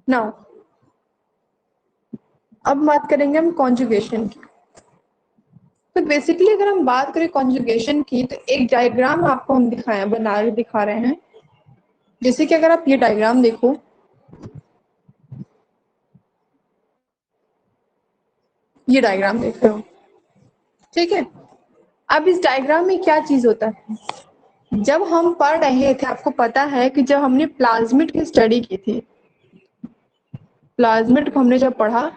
Now अब बात करेंगे हम कॉन्जुगेशन की। तो बेसिकली अगर हम बात करें कॉन्जुगेशन की, तो एक डायग्राम आपको हम दिखा रहे हैं। जैसे कि अगर आप ये डायग्राम देखो, ये डायग्राम देख रहे हो, ठीक है। अब इस डायग्राम में क्या चीज होता है, जब हम पढ़ रहे थे, आपको पता है कि जब हमने प्लाज्मिड की स्टडी की थी, प्लाज्मिड को हमने जब पढ़ा,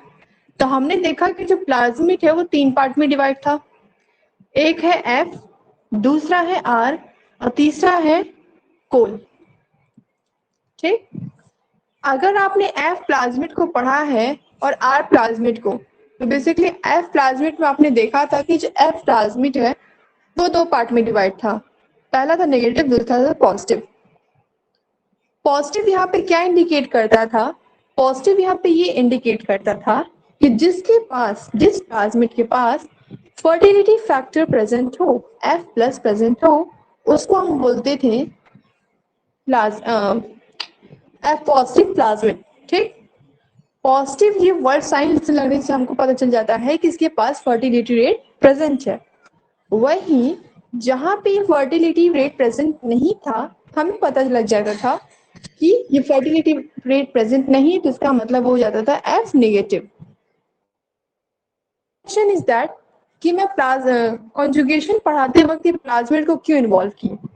तो हमने देखा कि जो प्लाज्मिड है वो 3 पार्ट में डिवाइड था। एक है एफ, दूसरा है आर, और तीसरा है कोल। ठीक, अगर आपने एफ प्लाज्मिड को पढ़ा है और आर प्लाज्मिड को, तो बेसिकली एफ प्लाज्मिड में आपने देखा था कि जो एफ प्लाज्मिड है वो 2 पार्ट में डिवाइड था। पहला था नेगेटिव, दूसरा था पॉजिटिव। पॉजिटिव यहाँ पे क्या इंडिकेट करता था, पॉजिटिव यहाँ पे ये इंडिकेट करता था कि जिस प्लाज्मिड के पास फर्टिलिटी फैक्टर प्रेजेंट हो, एफ प्लस प्रेजेंट हो, उसको हम बोलते थे एफ पॉजिटिव प्लाज्मिड। ठीक, पॉजिटिव ये वर्ड साइन से लगने से हमको पता चल जाता है कि इसके पास फर्टिलिटी रेट प्रेजेंट है। वहीं जहां पे फर्टिलिटी रेट प्रेजेंट नहीं था, हमें पता लग जाता था कि ये फर्टिलिटी रेट प्रेजेंट नहीं, तो इसका मतलब हो जाता था F negative. Question is that कि मैं कॉन्जुगेशन पढ़ाते वक्त ये प्लाज्मिड को क्यों इन्वॉल्व किया।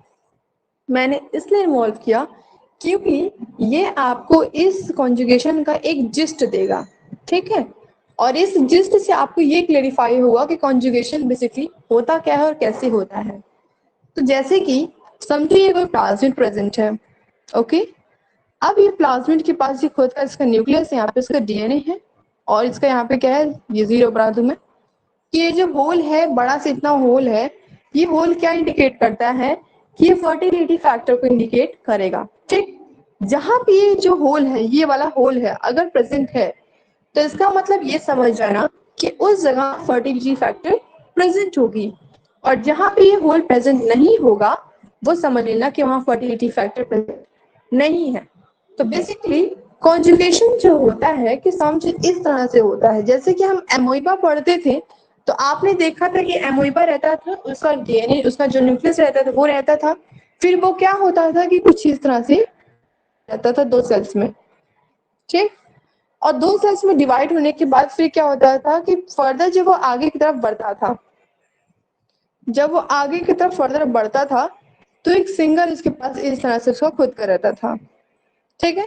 मैंने इसलिए इन्वॉल्व किया क्योंकि ये आपको इस कॉन्जुगेशन का एक जिस्ट देगा, ठीक है। और इस जिस्ट से आपको ये क्लेरिफाई होगा कि कॉन्जुगेशन बेसिकली होता क्या है और कैसे होता है। तो जैसे कि समझिए कोई प्लाज्मिड प्रेजेंट है, ओके। अब ये प्लाज्मिड के पास ये खुद का इसका न्यूक्लियस, यहाँ पे इसका डीएनए है, और इसका यहाँ पे क्या है, ये 0 बना दूं मैं। ये जो होल है, बड़ा से इतना होल है, ये होल क्या इंडिकेट करता है कि ये फर्टिलिटी फैक्टर को इंडिकेट करेगा। ठीक, जहां पे ये जो होल है, ये वाला होल है, अगर प्रेजेंट है, तो इसका मतलब ये समझ जाना कि उस जगह फर्टिलिटी फैक्टर प्रेजेंट होगी। और जहां पे ये होल प्रेजेंट नहीं होगा, वो समझ लेना कि वहां फर्टिलिटी फैक्टर प्रेजेंट नहीं है। तो बेसिकली कॉन्जुगेशन जो होता है कि समझ इस तरह से होता है, जैसे कि हम एमोइबा पढ़ते थे, तो आपने देखा था कि एमोइबा रहता था, उसका डीएनए, उसका जो न्यूक्लियस रहता था वो रहता था, फिर वो क्या होता था कि कुछ इस तरह से रहता था 2 सेल्स में। ठीक, और 2 सेल्स में डिवाइड होने के बाद फिर क्या होता था कि फर्दर जब वो आगे की तरफ बढ़ता था, जब वो आगे की तरफ फर्दर बढ़ता था, तो एक सिंगल इसके पास इस तरह से उसका खुद का रहता था। ठीक है,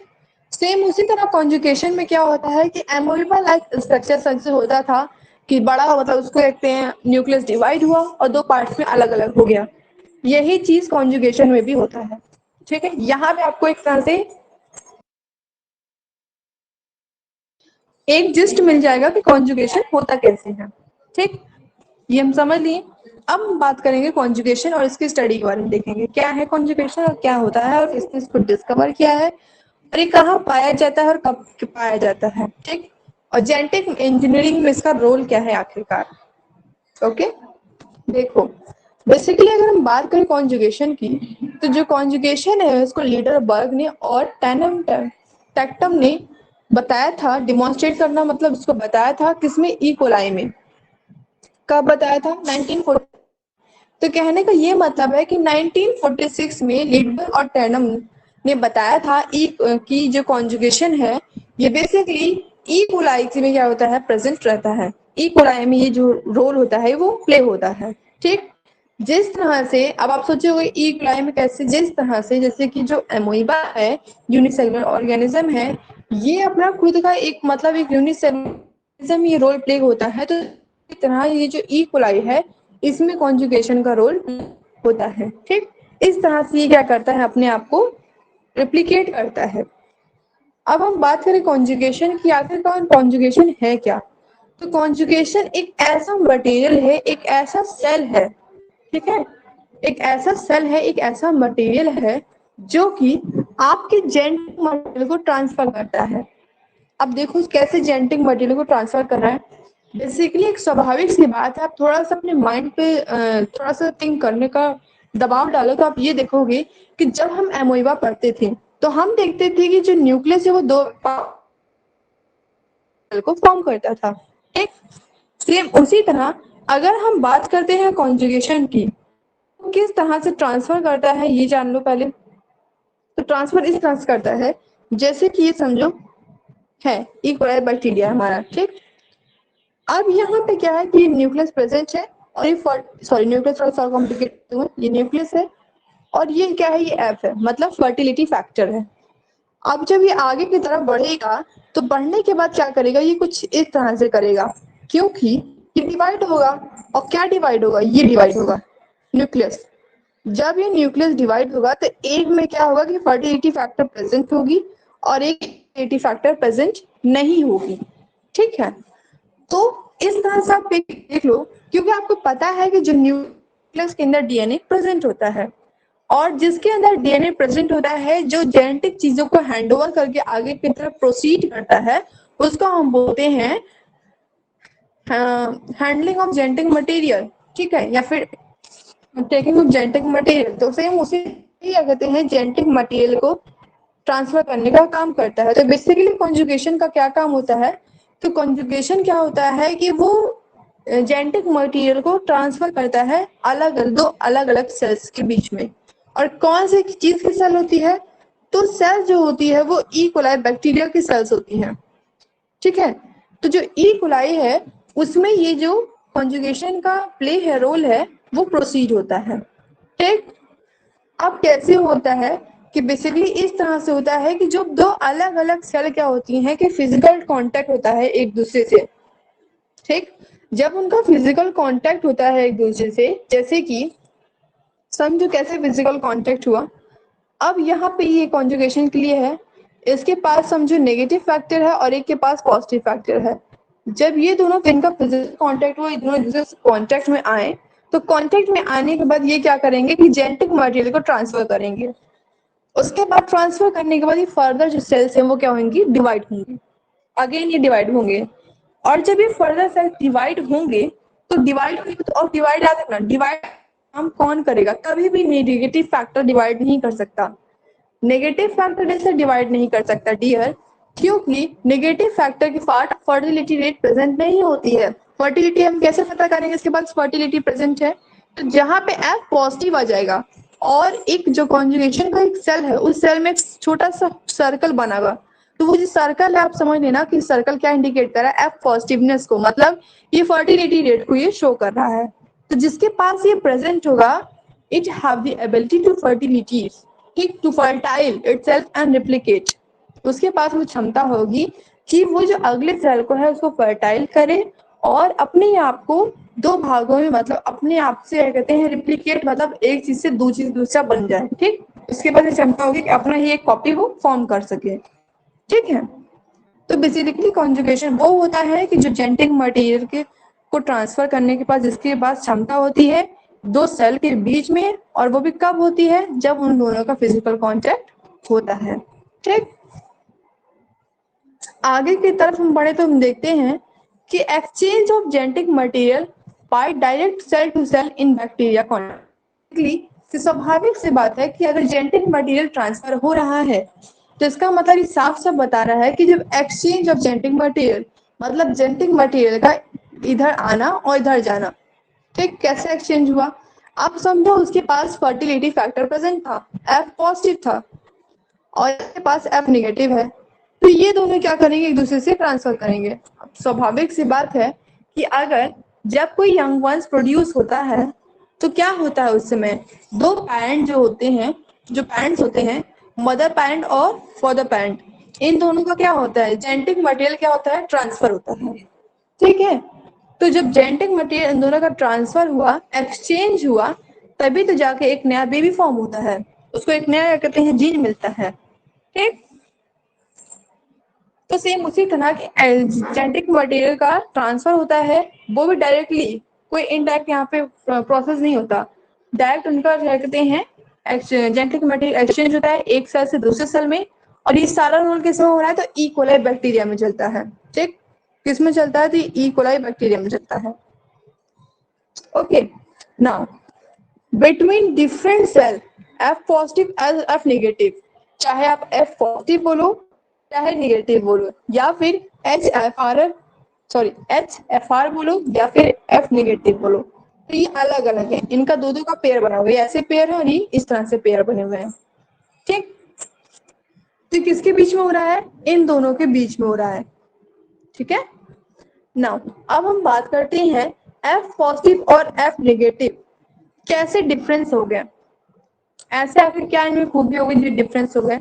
सेम उसी तरह कॉन्जुगेशन में क्या होता है कि एमोइबा लाइक स्ट्रक्चर सक्सेस होता था कि बड़ा मतलब उसको देखते हैं न्यूक्लियस डिवाइड हुआ और 2 पार्ट्स में अलग अलग हो गया। यही चीज कॉन्जुगेशन में भी होता है। ठीक है, यहाँ पे आपको एक तरह से एक जिस्ट मिल जाएगा कि कॉन्जुगेशन होता कैसे है। ठीक, ये हम समझ लिए। अब हम बात करेंगे कॉन्जुगेशन और इसकी स्टडी के बारे में, देखेंगे क्या है कॉन्जुगेशन और क्या होता है और किसने इसको डिस्कवर किया है और ये कहाँ पाया जाता है और कब पाया जाता है। ठीक, और जेनेटिक इंजीनियरिंग में इसका रोल क्या है आखिरकार। ओके, देखो बेसिकली अगर हम बात करें कॉन्जुगेशन की, तो जो कॉन्जुगेशन है उसको लीडर बर्ग ने और टैक्टम ने बताया था। डिमॉन्स्ट्रेट करना मतलब उसको बताया था किसमें, ई कोलाई में। कब बताया था, 1940। तो कहने का ये मतलब है कि 1946 में लीडबर्ग और टैनम ने बताया था ई की जो कॉन्जुगेशन है ये बेसिकली ई कोलाई में क्या होता है, प्रेजेंट रहता है। ई कोलाई में ये जो रोल होता है वो प्ले होता है। ठीक, जिस तरह से अब आप सोचोगे ई कोलाई में कैसे, जिस तरह से जैसे कि जो एमोइबा है, यूनिसेलुलर ऑर्गेनिज्म है, ये अपना खुद का एक मतलब एक यूनिसेलुलर ये रोल प्ले होता है, तो इस तरह ये जो ई कोलाई है इसमें कॉन्जुगेशन का रोल होता है। ठीक, इस तरह से ये क्या करता है, अपने आप को रेप्लिकेट करता है। अब हम बात करें कॉन्जुगेशन की, आखिरकार कॉन्जुगेशन है क्या। तो कॉन्जुगेशन एक ऐसा मटेरियल है, एक ऐसा सेल है, ठीक है, एक ऐसा सेल है, एक ऐसा मटेरियल है जो कि आपके जेनेटिक मटेरियल को ट्रांसफर करता है। अब देखो कैसे जेनेटिक मटेरियल को ट्रांसफर कर रहा है। बेसिकली एक स्वाभाविक सी बात है, आप थोड़ा सा अपने माइंड पे थोड़ा सा थिंक करने का दबाव डालो तो आप ये देखोगे कि जब हम एमोइबा पढ़ते थे तो हम देखते थे कि जो न्यूक्लियस है वो 2 सेल को फॉर्म करता था। ठीक, सेम उसी तरह अगर हम बात करते हैं कॉन्जुगेशन की, तो किस तरह से ट्रांसफर करता है ये जान लो पहले। तो ट्रांसफर इस तरह से करता है जैसे कि ये समझो है ई कोलाई बैक्टीरिया हमारा। ठीक, अब यहाँ पे क्या है कि न्यूक्लियस प्रेजेंट है और ये न्यूक्लियस थोड़ा कॉम्प्लिकेटेड है, ये न्यूक्लियस है और ये क्या है, ये एफ है, मतलब फर्टिलिटी फैक्टर है। अब जब ये आगे की तरफ बढ़ेगा तो बढ़ने के बाद क्या करेगा, ये कुछ इस तरह से करेगा, क्योंकि ये डिवाइड होगा। और क्या डिवाइड होगा, ये डिवाइड होगा न्यूक्लियस। जब ये न्यूक्लियस डिवाइड होगा तो एक में क्या होगा कि फर्टिलिटी फैक्टर प्रेजेंट होगी और एक फर्टिलिटी फैक्टर प्रेजेंट नहीं होगी। ठीक है, तो इस तरह से आप देख लो, क्योंकि आपको पता है कि जो न्यूक्लियस के अंदर डीएनए प्रेजेंट होता है और जिसके अंदर डीएनए प्रेजेंट होता है, जो जेनेटिक चीजों को हैंडओवर करके आगे की तरफ प्रोसीड करता है, उसको हम बोलते हैं हैंडलिंग ऑफ जेनेटिक मटेरियल। ठीक है, या फिर टेकिंग ऑफ जेनेटिक मटेरियल। तो सेम उसे क्या कहते हैं, जेनेटिक मटेरियल को ट्रांसफर करने का काम करता है। तो बेसिकली कॉन्जुगेशन का क्या काम होता है, तो कॉन्जुगेशन क्या होता है कि वो जेनेटिक मटेरियल को ट्रांसफर करता है दो अलग अलग सेल्स के बीच में। और कौन सी चीज की सेल होती है, तो सेल जो होती है वो ई कोलाई बैक्टीरिया की सेल्स होती हैं। ठीक है, तो जो ई कोलाई है उसमें ये जो कॉन्जुगेशन का प्ले है रोल है वो प्रोसीड होता है। ठीक, अब कैसे होता है कि बेसिकली इस तरह से होता है कि जो दो अलग अलग सेल क्या होती हैं कि फिजिकल कांटेक्ट होता है एक दूसरे से। ठीक, जब उनका फिजिकल कांटेक्ट होता है एक दूसरे से, जैसे कि समझो कैसे फिजिकल कांटेक्ट हुआ। अब यहाँ पे ये कॉन्जुगेशन के लिए है, इसके पास समझो नेगेटिव फैक्टर है और एक के पास पॉजिटिव फैक्टर है। जब ये दोनों इनका फिजिकल कांटेक्ट हुआ, दोनों एक दूसरे से कांटेक्ट में आए, तो कांटेक्ट में आने के बाद ये क्या करेंगे कि जेनेटिक मटेरियल को ट्रांसफर करेंगे। उसके बाद ट्रांसफर करने के बाद ये फर्दर जो सेल्स हैं वो क्या होंगी, डिवाइड होंगे। अगेन ये डिवाइड होंगे और जब ये फर्दर सेल्स डिवाइड होंगे तो डिवाइड होंगे तो, और डिवाइड याद रखना, डिवाइड हम कौन करेगा, कभी भी नेगेटिव फैक्टर डिवाइड नहीं कर सकता। नेगेटिव फैक्टर जैसे डिवाइड नहीं कर सकता डियर, क्योंकि नेगेटिव फैक्टर की फर्टिलिटी रेट प्रेजेंट नहीं होती है। फर्टिलिटी हम कैसे पता करेंगे इसके बाद फर्टिलिटी प्रेजेंट है, तो जहां पे एफ पॉजिटिव आ जाएगा और एक जो कॉन्जुगेशन का एक सेल है उस सेल में छोटा सा सर्कल बनेगा, तो वो जो सर्कल है आप समझ लेना कि सर्कल क्या इंडिकेट कर रहा है, एफ पॉजिटिवनेस को, मतलब ये फर्टिलिटी रेट को ये शो कर रहा है। तो जिसके पास ये प्रेजेंट होगा, it have the ability to fertility, ठीक, to fertile itself and replicate. उसके पास वो क्षमता होगी कि वो जो अगले सेल को है उसको फर्टाइल करे और अपने आप को दो भागों में, मतलब अपने आप से कहते हैं रिप्लिकेट, मतलब एक चीज से दूसरा बन जाए। ठीक, उसके बाद ये क्षमता होगी कि अपना ही एक कॉपी वो फॉर्म कर सके। ठीक है, तो बेसिकली कॉन्जुगेशन वो होता है कि जो जेनेटिक मटेरियल के को ट्रांसफर करने के पास जिसके पास क्षमता होती है दो सेल के बीच में, और वो भी कब होती है, जब उन दोनों का फिजिकल कांटेक्ट होता है। ठीक, आगे की तरफ हम बढ़े तो हम देखते हैं कि exchange of genetic material by direct cell to cell in bacteria contact. तो स्वाभाविक सी बात है कि अगर जेनेटिक मटेरियल ट्रांसफर हो रहा है तो इसका मतलब ये साफ साफ बता रहा है कि जब एक्सचेंज ऑफ जेनेटिक मटेरियल, मतलब जेनेटिक मटेरियल का इधर आना और इधर जाना। ठीक, कैसे एक्सचेंज हुआ, आप समझो उसके पास फर्टिलिटी फैक्टर प्रेजेंट था, एफ पॉजिटिव था और इसके पास एफ नेगेटिव है, तो ये दोनों क्या करेंगे, एक दूसरे से ट्रांसफर करेंगे। स्वाभाविक सी बात है कि अगर जब कोई यंग वंस प्रोड्यूस होता है तो क्या होता है, उस समय दो पेरेंट जो होते हैं, जो पेरेंट्स होते हैं, मदर पेरेंट और फादर पेरेंट, इन दोनों का क्या होता है, जेनेटिक मटेरियल क्या होता है, ट्रांसफर होता है। ठीक है, तो जब जेनेटिक मटेरियल इन दोनों का ट्रांसफर हुआ, एक्सचेंज हुआ, तभी तो जाके एक नया बेबी फॉर्म होता है, उसको एक नया कहते हैं जीन मिलता है। ठीक, तो सेम उसी तरह के जेनेटिक मटेरियल का ट्रांसफर होता है, वो भी डायरेक्टली, कोई इनडायरेक्ट यहाँ पे प्रोसेस नहीं होता, डायरेक्ट उनका क्या कहते हैं जेनेटिक मटेरियल एक्सचेंज होता है एक सेल से दूसरे सेल में। और ये सारा रोल किसमें हो रहा है, तो ई कोलाई बैक्टीरिया में चलता है। ठीक, किसमें चलता है, तो ई कोलाई बैक्टीरिया में चलता है। Okay, now between different cell F positive F negative, चाहे आप एफ पॉजिटिव बोलो चाहे नेगेटिव बोलो, या फिर HFR बोलो या फिर F नेगेटिव बोलो, तो ये अलग अलग है, इनका दो दो का पेयर बना हुआ है, ऐसे पेयर है और ये इस तरह से पेयर बने हुए हैं। ठीक, तो किसके बीच में हो रहा है? इन दोनों के बीच में हो रहा है। ठीक है, नाउ अब हम बात करते हैं F पॉजिटिव और F नेगेटिव कैसे डिफरेंस हो गए, ऐसे आखिर क्या इनमें खूबी हो गई जो डिफरेंस हो गए?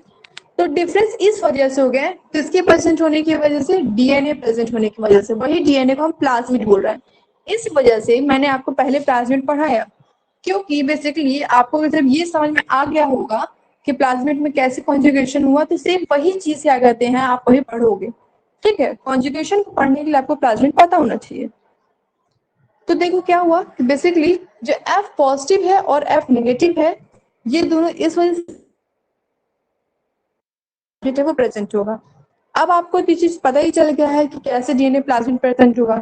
तो डिफरेंस इस वजह से हो गए, किसके प्रेजेंट होने की वजह से? डीएनए प्रेजेंट होने की वजह से। वही डीएनए को हम प्लाज्मिड बोल रहे हैं। इस वजह से मैंने आपको पहले प्लाज्मिड पढ़ाया, क्योंकि बेसिकली आपको जब ये समझ में आ गया होगा कि प्लाज्मिड में कैसे कॉन्जुगेशन हुआ, तो सेम वही चीज क्या कहते हैं आप वही पढ़ोगे। ठीक है, कॉन्जुगेशन को पढ़ने के लिए आपको प्लाज्मिड पता होना चाहिए। तो देखो क्या हुआ कि बेसिकली जो एफ पॉजिटिव है और एफ नेगेटिव है, ये दोनों इस वजह से वो प्रेजेंट होगा। अब आपको ये चीज पता ही चल गया है कि कैसे डीएनए प्लाज्मिड प्रेजेंट होगा।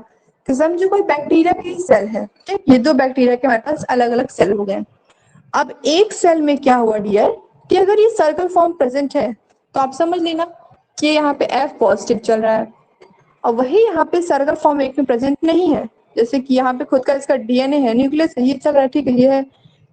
कि समझो कोई बैक्टीरिया की सेल है, ठीक, ये दो बैक्टीरिया के हमारे पास अलग अलग सेल हो गए। अब एक सेल में क्या हुआ डियर कि अगर ये सर्कल फॉर्म प्रेजेंट है तो आप समझ लेना कि यहाँ पे एफ पॉजिटिव चल रहा है, और वही यहाँ पे सर्कल फॉर्म एक में प्रेजेंट नहीं है। जैसे कि यहाँ पे खुद का इसका डीएनए है, न्यूक्लियस है, ये चल रहा है, ठीक है, ये है,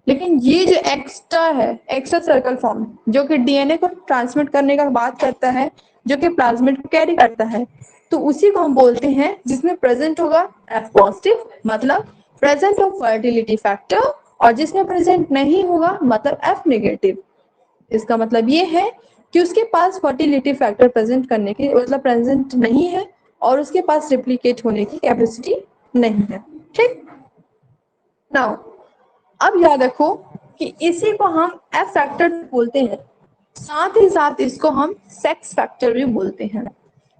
लेकिन ये जो एक्स्ट्रा है, एक्स्ट्रा सर्कल फॉर्म जो कि डीएनए को ट्रांसमिट करने का बात करता है, जो कि प्लाज्मिड को कैरी करता है, तो उसी को हम बोलते हैं जिसमें प्रेजेंट होगा एफ पॉजिटिव, मतलब प्रेजेंट ऑफ फर्टिलिटी फैक्टर, और जिसमें प्रेजेंट नहीं होगा मतलब एफ नेगेटिव। इसका मतलब ये है कि उसके पास फर्टिलिटी फैक्टर प्रेजेंट करने की मतलब प्रेजेंट नहीं है, और उसके पास रिप्लिकेट होने की कैपेसिटी नहीं है। ठीक, नाउ अब याद रखो कि इसी को हम एफ फैक्टर बोलते हैं, साथ ही साथ इसको हम सेक्स फैक्टर भी बोलते हैं।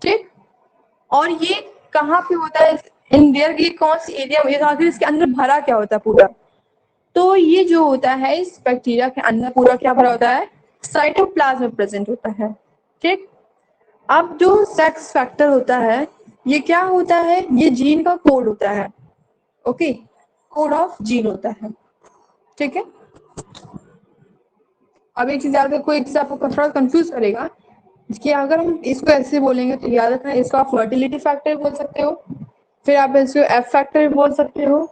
ठीक, और ये कहाँ पे होता है? इंडिया की कौन सी एरिया में, आखिर इसके अंदर भरा क्या होता है पूरा? तो ये जो होता है इस बैक्टीरिया के अंदर पूरा क्या भरा होता है? साइटोप्लाज्म में प्रेजेंट होता है। ठीक, अब जो सेक्स फैक्टर होता है ये क्या होता है? ये जीन का कोड होता है। ओके, कोड ऑफ जीन होता है। ठीक है, अब एक चीज याद रखो, एक चीज आपको थोड़ा कंफ्यूज करेगा कि अगर हम इसको ऐसे बोलेंगे तो याद रखना इसको आप फर्टिलिटी फैक्टर बोल सकते हो, फिर आप इसको एफ फैक्टर भी बोल सकते हो,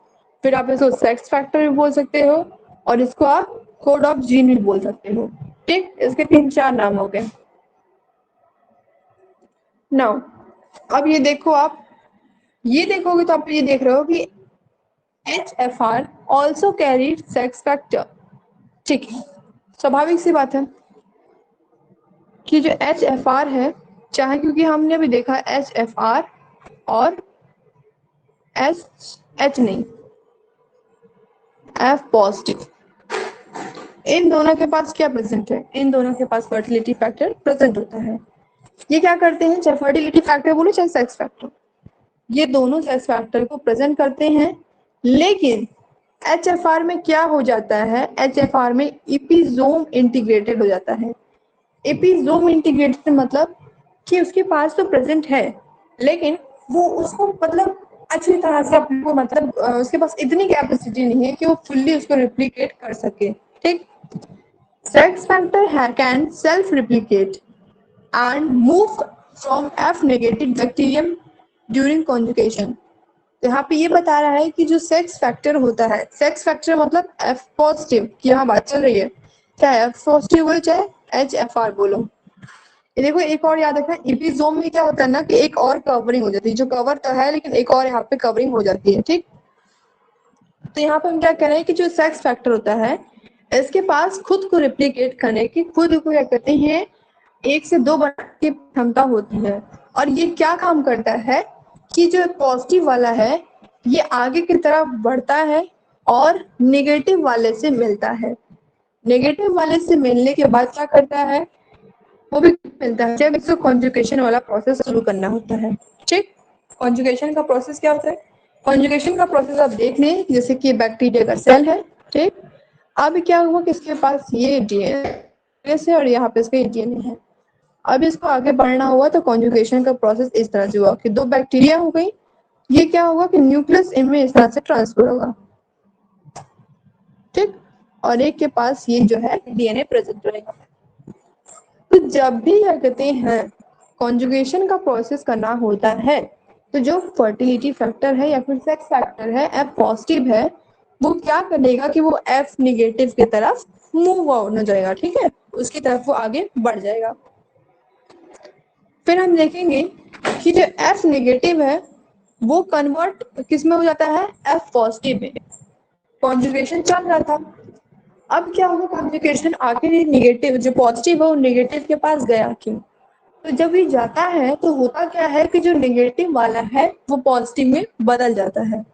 फिर आप इसको सेक्स फैक्टर भी बोल सकते हो, और इसको आप कोड ऑफ जीन भी बोल सकते हो। ठीक, इसके तीन चार नाम हो गए। नाउ अब ये देखो, आप ये देखोगे तो आप ये देख रहे हो कि HFR also carry sex factor. ठीक है, स्वाभाविक सी बात है कि जो HFR है, चाहे क्योंकि हमने भी देखा HFR और H नहीं, F पॉजिटिव, इन दोनों के पास क्या प्रेजेंट है? इन दोनों के पास फर्टिलिटी फैक्टर प्रेजेंट होता है। ये क्या करते हैं, चाहे फर्टिलिटी फैक्टर बोलो चाहे सेक्स फैक्टर, ये दोनों सेक्स फैक्टर को प्रेजेंट करते हैं। लेकिन HFR में क्या हो जाता है? HFR में इपिजोम इंटीग्रेटेड हो जाता है। एपिजोम इंटीग्रेटेड मतलब कि उसके पास तो प्रेजेंट है, लेकिन वो उसको मतलब अच्छी तरह से अपने को मतलब उसके पास इतनी कैपेसिटी नहीं है कि वो फुल्ली उसको रिप्लिकेट कर सके। ठीक, sex factor can self replicate and move from F negative bacterium during conjugation. तो यहाँ पे ये बता रहा है कि जो सेक्स फैक्टर होता है, सेक्स फैक्टर मतलब एफ पॉजिटिव की यहाँ बात चल रही है, चाहे एफ पॉजिटिव बोलो चाहे HFR बोलो। ये देखो एक और याद रखना, इपिजोम में क्या होता है ना कि एक और कवरिंग हो जाती है, जो कवर तो है लेकिन एक और यहाँ पे कवरिंग हो जाती है। ठीक, तो यहाँ पे हम क्या कह रहे हैं कि जो सेक्स फैक्टर होता है इसके पास खुद को रिप्लिकेट करने की, खुद को क्या कहते हैं, एक से दो बनाने की क्षमता होती है। और ये क्या काम करता है कि जो पॉजिटिव वाला है ये आगे की तरफ बढ़ता है और नेगेटिव वाले से मिलता है। नेगेटिव वाले से मिलने के बाद क्या करता है, वो भी मिलता है जब इसको कॉन्जुगेशन वाला प्रोसेस शुरू करना होता है। ठीक, कॉन्जुगेशन का प्रोसेस क्या होता है? कॉन्जुगेशन का प्रोसेस आप देख लें, जैसे कि बैक्टीरिया का सेल है। ठीक, अब क्या हुआ कि इसके पास ये डीएनए है और यहाँ पे इसका डीएनए है। अब इसको आगे बढ़ना हुआ तो कॉन्जुगेशन का प्रोसेस इस तरह से हुआ कि दो बैक्टीरिया हो गई, ये क्या होगा कि न्यूक्लियस इनमें इस तरह से ट्रांसफर होगा। ठीक, और एक के पास ये जो है डीएनए प्रेजेंट रहेगा। तो जब भी क्या कहते हैं कॉन्जुगेशन का प्रोसेस करना होता है तो जो फर्टिलिटी फैक्टर है या फिर सेक्स फैक्टर है एफ पॉजिटिव है, वो क्या करेगा कि वो एफ निगेटिव की तरफ मूव ऑन हो जाएगा, ठीक है, उसकी तरफ वो आगे बढ़ जाएगा। फिर हम देखेंगे कि जो एफ निगेटिव है वो कन्वर्ट किस में हो जाता है, एफ पॉजिटिव में। कॉन्जुगेशन चल रहा था, अब क्या होगा, कॉन्जुगेशन आखिर निगेटिव जो पॉजिटिव है वो निगेटिव के पास गया क्यों, तो जब ये जाता है तो होता क्या है कि जो नेगेटिव वाला है वो पॉजिटिव में बदल जाता है।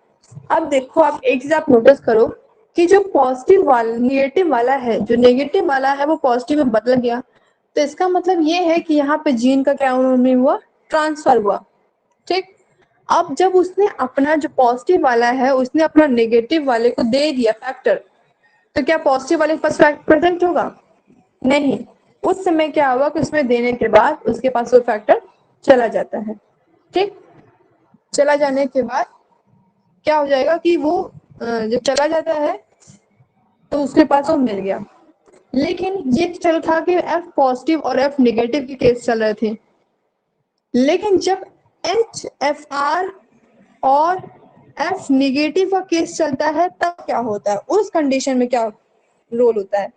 अब देखो आप एक चीज आप नोटिस करो कि जो पॉजिटिव वाला नेगेटिव वाला है, जो नेगेटिव वाला है वो पॉजिटिव में बदल गया, तो इसका मतलब ये है कि यहाँ पे जीन का क्या हुआ, ट्रांसफर हुआ, ठीक। अब जब उसने अपना जो पॉजिटिव वाला है उसने अपना नेगेटिव वाले को दे दिया फैक्टर, तो क्या पॉजिटिव वाले के पास फैक्ट प्रेजेंट होगा, नहीं। उस समय क्या हुआ कि उसमें देने के बाद उसके पास वो फैक्टर चला जाता है, ठीक। चला जाने के बाद क्या हो जाएगा कि वो जब चला जाता है तो उसके पास वो मिल गया। लेकिन ये चल था कि एफ पॉजिटिव और एफ निगेटिव के केस चल रहे थे, लेकिन जब एच एफ आर और एफ निगेटिव का केस चलता है तब क्या होता है, उस कंडीशन में क्या रोल होता है,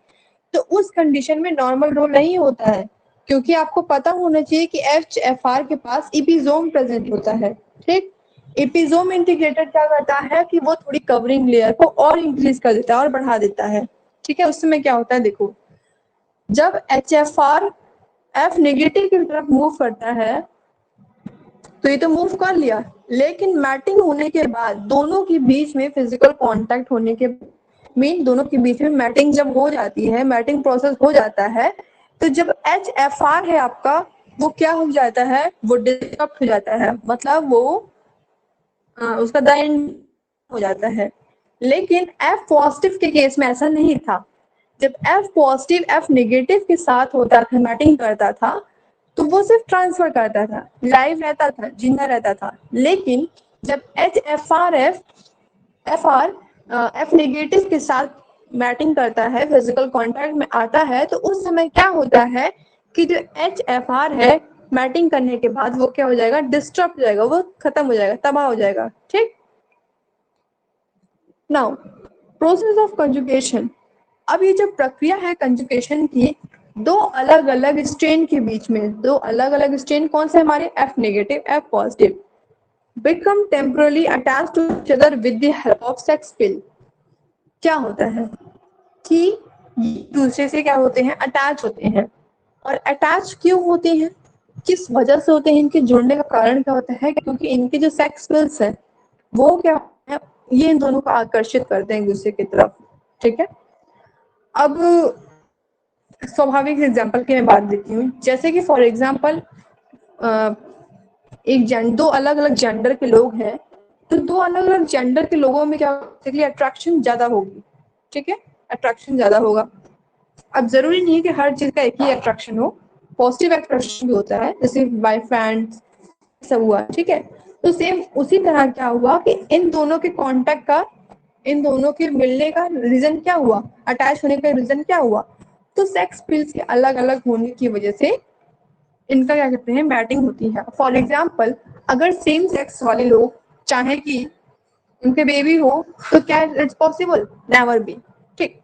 तो उस कंडीशन में नॉर्मल रोल नहीं होता है, क्योंकि आपको पता होना चाहिए कि एच एफ आर के पास इपिजोम प्रेजेंट होता है, ठीक। इपिजोम इंटीग्रेटेड क्या करता है कि वो थोड़ी कवरिंग लेयर को और इंक्रीज कर देता है और बढ़ा देता है, ठीक है। उस समय क्या होता है, देखो जब H F R F negative की तरफ मूव करता है तो ये तो मूव कर लिया, लेकिन मैटिंग होने के बाद दोनों के बीच में फिजिकल कांटेक्ट होने के मीन दोनों के बीच में मैटिंग जब हो जाती है, मैटिंग प्रोसेस हो जाता है, तो जब एच एफ आर है आपका वो क्या हो जाता है, वो डिस्टर्ब हो जाता है, मतलब वो उसका दाइन हो जाता है। लेकिन एफ पॉजिटिव के केस में ऐसा नहीं था, जब एफ पॉजिटिव एफ नेगेटिव के साथ होता था, मैटिंग करता था, तो वो सिर्फ ट्रांसफर करता था, लाइव रहता था, जिंदा रहता था। लेकिन जब H F R F negative के साथ मैटिंग करता है, फिजिकल कांटेक्ट में आता है, तो उस समय क्या होता है कि जो एच एफ आर है मैटिंग करने के बाद वो क्या हो जाएगा, डिस्टर्ब हो जाएगा, वो खत्म हो जाएगा, तबाह हो जाएगा, ठीक। नाउ प्रोसेस ऑफ कंजुगेशन, अब ये जो प्रक्रिया है कंजुगेशन की, दो अलग अलग स्ट्रेन के बीच में, दो अलग अलग स्ट्रेन कौन से हमारे, F negative F positive, become temporarily attached to each other with the help of sex pill। क्या होता है कि दूसरे से क्या होते हैं, अटैच होते हैं, और अटैच क्यों होते हैं, किस वजह से होते हैं, इनके जुड़ने का कारण क्या होता है, क्योंकि इनके जो सेक्स पिल्स है वो क्या है, ये इन दोनों को आकर्षित करते हैं एक दूसरे की तरफ, ठीक है। अब स्वाभाविक एग्जाम्पल की मैं बात देती हूँ, जैसे कि फॉर एग्जाम्पल दो अलग अलग जेंडर के लोग हैं, तो दो अलग अलग जेंडर के लोगों में क्या अट्रैक्शन ज्यादा होगी, ठीक है, अट्रैक्शन ज्यादा होगा। अब जरूरी नहीं है कि हर चीज का एक ही अट्रैक्शन हो, पॉजिटिव अट्रैक्शन भी होता है, जैसे बाय फ्रेंड्स सब हुआ, ठीक है। तो सेम उसी तरह क्या हुआ कि इन दोनों के कांटेक्ट का, इन दोनों के मिलने का रीजन क्या हुआ, अटैच होने का रीजन क्या हुआ, तो सेक्स पिल्स के अलग अलग होने की वजह से इनका क्या कहते हैं, मैटिंग होती है। फॉर एग्जाम्पल अगर सेम सेक्स वाले लोग चाहे कि उनके बेबी हो, तो क्या इट्स पॉसिबल, नेवर बी, ठीक।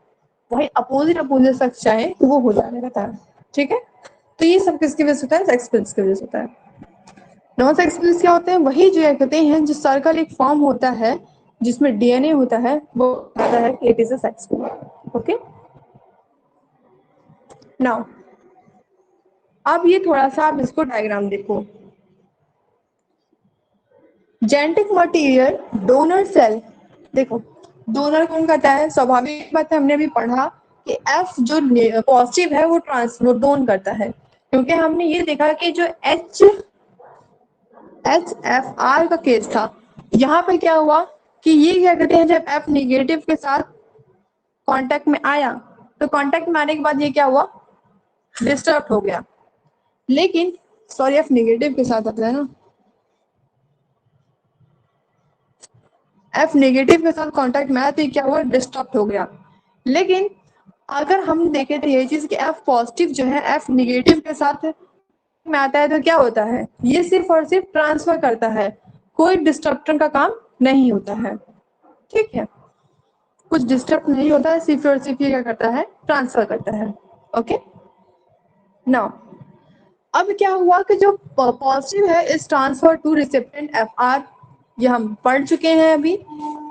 वही अपोजिट अपोजिट सेक्स चाहे तो वो हो जाएगा, ठीक है। तो ये सब किसकी वजह से होता है, सेक्स पिल्स की वजह से होता है। नॉन सेक्स पिल्स क्या होते हैं, वही जो कहते हैं जो सर्कल एक फॉर्म होता है जिसमें डीएनए होता है, वो कहता है कि it is a sex pill, okay. Now अब ये थोड़ा सा आप इसको डायग्राम देखो, जेनेटिक मटेरियल डोनर सेल, देखो डोनर कौन कहता है, स्वाभाविक बात है, हमने भी पढ़ा कि एफ जो पॉजिटिव है वो डोन करता है, क्योंकि हमने ये देखा कि जो एच एफ आर का केस था, यहाँ पे क्या हुआ कि ये क्या कहते हैं, जब एफ निगेटिव के साथ कांटेक्ट में आया, तो कांटेक्ट में आने के बाद ये क्या हुआ, डिस्टर्ब हो गया। लेकिन सॉरी एफ निगेटिव के साथ आता है ना, एफ नेगेटिव के साथ कांटेक्ट में आया तो क्या हुआ, डिस्टर्ब हो गया। लेकिन अगर हम देखें तो ये चीज कि एफ पॉजिटिव जो है एफ नेगेटिव के साथ में आता है तो क्या होता है, ये सिर्फ और सिर्फ ट्रांसफर करता है, कोई डिस्ट्रप्टर का काम नहीं होता है। ठीक है, कुछ डिस्टर्ब नहीं होता है, सिर्फ और सिर्फ ये क्या करता है, ट्रांसफर करता है। ओके नाउ अब क्या हुआ कि जो पॉजिटिव है इस transfer to recipient F R, ये हम पढ़ चुके हैं अभी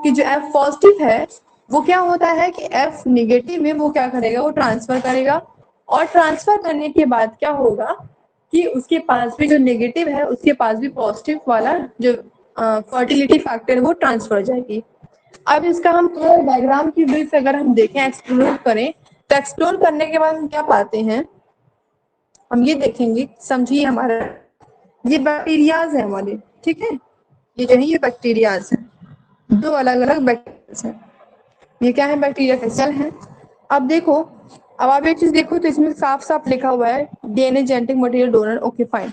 कि जो एफ पॉजिटिव है वो क्या होता है कि एफ निगेटिव में वो क्या करेगा, वो ट्रांसफर करेगा, और ट्रांसफर करने के बाद क्या होगा कि उसके पास भी जो नेगेटिव है उसके पास भी पॉजिटिव वाला जो फर्टिलिटी फैक्टर है वो ट्रांसफर हो जाएगी। अब इसका हम कलर डायग्राम की मदद से अगर हम देखें, एक्सप्लोर करें, तो एक्सप्लोर करने के बाद हम क्या पाते हैं, हम ये देखेंगे, समझिए हमारा ये बैक्टीरियाज है हमारे, ठीक है, ये जो है ये बैक्टीरियाज है, दो अलग अलग बैक्टीरियाज हैं, ये क्या है, बैक्टीरिया के सेल हैं। अब देखो, अब आप एक चीज देखो तो इसमें साफ साफ लिखा हुआ है DNA genetic material donor. Okay fine,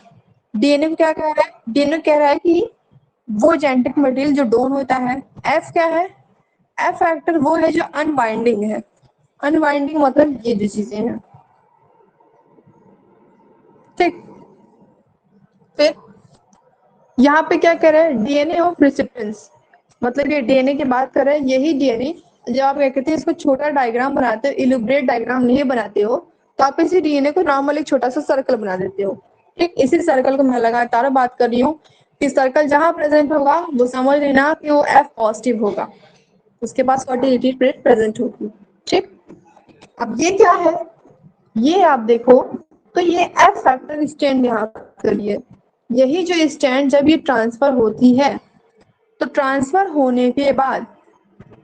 DNA को क्या कह रहा है, डीएनए कह रहा है कि वो जेनेटिक मटेरियल जो डोन होता है। एफ क्या है, एफ फैक्टर वो है जो अनबाइंडिंग है, अनबाइंडिंग मतलब ये जो चीजें हैं, ठीक। फिर यहाँ पे क्या कर रहा है, डीएनए ऑफ रेसिपिएंट्स, मतलब ये डीएनए की बात कर रहे हैं, यही डीएनए जब आप क्या कहते हैं इसको छोटा डायग्राम बनाते हो, इलुब्रेट डायग्राम नहीं बनाते हो, तो आप इसी डीएनए को नॉर्मल एक छोटा सा सर्कल बना देते हो। ठीक, इसी सर्कल को मैं लगातार बात कर रही हूँ कि सर्कल जहां प्रेजेंट होगा वो समझ लेना कि वो एफ पॉजिटिव होगा, उसके पास फर्टिलिटी रेट प्रेजेंट होगी। ठीक, अब ये क्या है, ये आप देखो तो ये एफ फैक्टर स्टैंड यहाँ करिए, यही जो स्टैंड जब ये ट्रांसफर होती है तो ट्रांसफर होने के बाद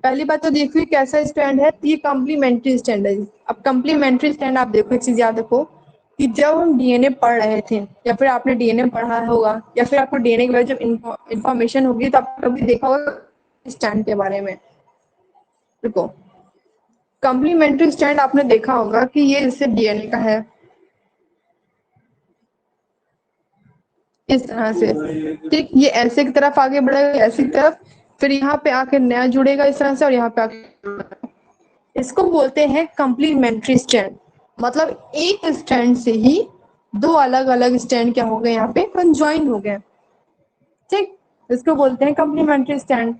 पहली बात तो देखिए कैसा स्टैंड है, ये कम्प्लीमेंट्री स्टैंड है। अब कम्प्लीमेंट्री स्टैंड आप देखो, एक चीज याद रखो कि जब हम डीएनए पढ़ रहे थे या फिर आपने डीएनए पढ़ा होगा या फिर आपको डीएनए के बारे में जब इंफॉर्मेशन होगी तो आपने कभी देखा होगा स्टैंड के बारे में। देखो कम्प्लीमेंट्री स्टैंड आपने देखा होगा कि ये इससे डीएनए का है इस तरह से, ठीक, ये ऐसे की तरफ आगे बढ़ेगा, ऐसे की तरफ, फिर यहाँ पे आके नया जुड़ेगा इस तरह से, और यहाँ पे आके, इसको बोलते हैं कम्प्लीमेंट्री स्टैंड। मतलब एक स्टैंड से ही दो अलग अलग स्टैंड क्या हो गए, यहाँ पे कंजॉइन हो गए। ठीक, इसको बोलते हैं कम्प्लीमेंट्री स्टैंड,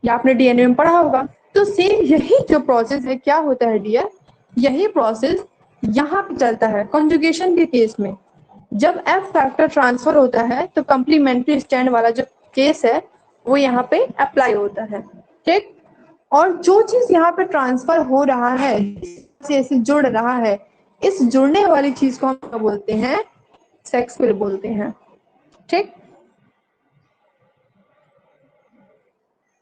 या आपने डीएनए में पढ़ा होगा। तो सेम यही जो प्रोसेस है क्या होता है डियर, यही प्रोसेस यहाँ पे चलता है कॉन्जुगेशन के केस में। जब एफ फैक्टर ट्रांसफर होता है तो कम्प्लीमेंट्री स्टैंड वाला जो केस है वो यहाँ पे अप्लाई होता है। ठीक, और जो चीज यहाँ पे ट्रांसफर हो रहा है, से जुड़ रहा है, इस जुड़ने वाली चीज को हम क्या बोलते हैं, सेक्स फिल बोलते हैं। ठीक,